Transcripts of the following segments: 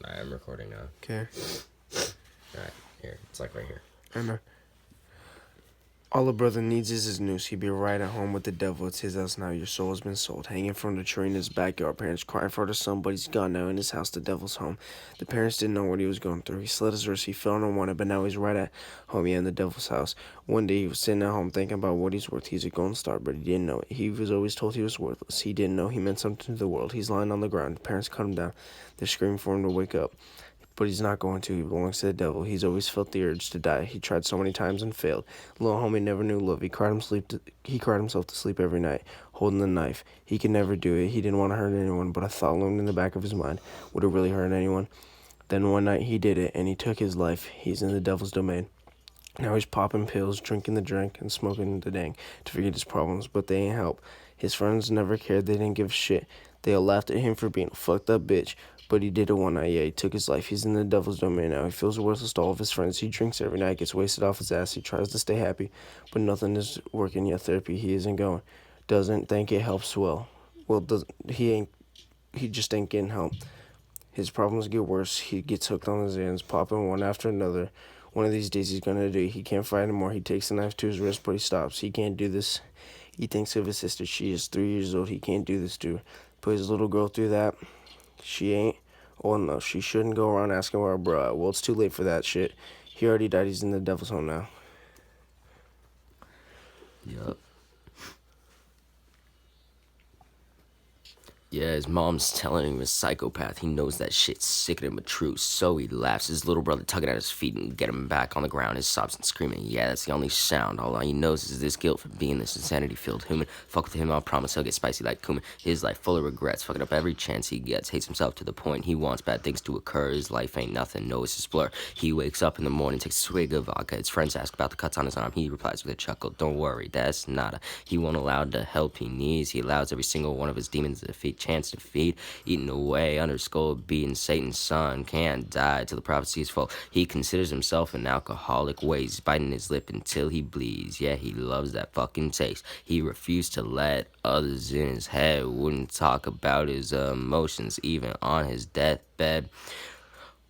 Alright, I'm recording now. Okay. Alright, here. It's like right here. I know. All a brother needs is his noose. He'd be right at home with the devil. It's his house now. Your soul has been sold. Hanging from the tree in his backyard. Parents crying for the son, but he's gone now. In his house, the devil's home. The parents didn't know what he was going through. He slit his wrist. He felt unwanted, but now he's right at home. Yeah, in the devil's house. One day he was sitting at home thinking about what he's worth. He's a golden star, but he didn't know it. He was always told he was worthless. He didn't know he meant something to the world. He's lying on the ground. Parents cut him down. They're screaming for him to wake up. But he's not going to. He belongs to the devil. He's always felt the urge to die. He tried so many times and failed. Little homie never knew love. He cried himself to sleep every night, holding the knife. He could never do it. He didn't want to hurt anyone, but a thought loomed in the back of his mind. Would it really hurt anyone? Then one night he did it, and he took his life. He's in the devil's domain. Now he's popping pills, drinking the drink, and smoking the dang to forget his problems, but they ain't help. His friends never cared. They didn't give a shit. They all laughed at him for being a fucked up bitch. But he did it one night, yeah, he took his life. He's in the devil's domain now. He feels worthless to all of his friends. He drinks every night, gets wasted off his ass. He tries to stay happy, but nothing is working yet. Therapy, he isn't going. Doesn't think it helps well. He just ain't getting help. His problems get worse. He gets hooked on his ends, popping one after another. One of these days he's gonna do it. He can't fight anymore. He takes the knife to his wrist, but he stops. He can't do this. He thinks of his sister. She is 3 years old. He can't do this to her. Put his little girl through that. She ain't. Oh no, she shouldn't go around asking where her bro at. Well, it's too late for that shit. He already died. He's in the devil's home now. Yup. Yeah, his mom's telling him he's a psychopath. He knows that shit's sickening but true, so he laughs. His little brother tugging at his feet and get him back on the ground. His sobs and screaming. Yeah, that's the only sound. All he knows is this guilt for being this insanity-filled human. Fuck with him, I'll promise he'll get spicy like cumin. His life full of regrets, fucking up every chance he gets. Hates himself to the point he wants bad things to occur. His life ain't nothing, no, it's a blur. He wakes up in the morning, takes a swig of vodka. His friends ask about the cuts on his arm. He replies with a chuckle. Don't worry, that's nada. He won't allow the help he needs. He allows every single one of his demons to defeat, chance to feed. Eaten away under skull beating Satan's son can't die till the prophecy is full. He considers himself an alcoholic ways, biting his lip until he bleeds. Yeah, he loves that fucking taste. He refused to let others in his head, wouldn't talk about his emotions even on his deathbed.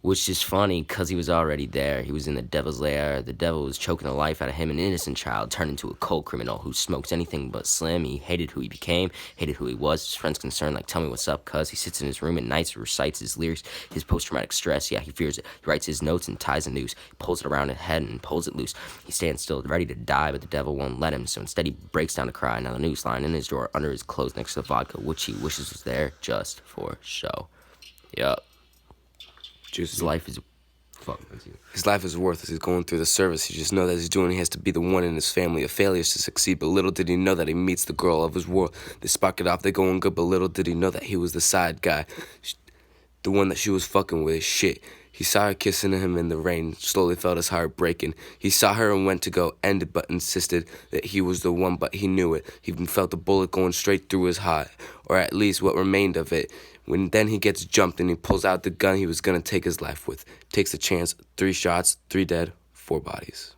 Which is funny, because he was already there. He was in the devil's lair. The devil was choking the life out of him. An innocent child turned into a cold criminal who smoked anything but Slim. He hated who he became, hated who he was. His friends concerned, like, tell me what's up, cuz. He sits in his room at nights, recites his lyrics, his post-traumatic stress. Yeah, he fears it. He writes his notes and ties the noose. He pulls it around his head and pulls it loose. He stands still, ready to die, but the devil won't let him. So instead he breaks down to cry. Now the noose lying in his drawer under his clothes next to the vodka, which he wishes was there just for show. Yup. His life is... His life is worthless. He's going through the service. He just knows that he's doing. He has to be the one in his family. A failure is to succeed. But little did he know that he meets the girl of his world. They spark it off. They're going good. But little did he know that he was the side guy, the one that she was fucking with. Shit. He saw her kissing him in the rain. Slowly felt his heart breaking. He saw her and went to go end it, but insisted that he was the one. But he knew it. He even felt the bullet going straight through his heart, or at least what remained of it. When then he gets jumped and he pulls out the gun he was gonna take his life with. Takes a chance. 3 shots, 3 dead, 4 bodies.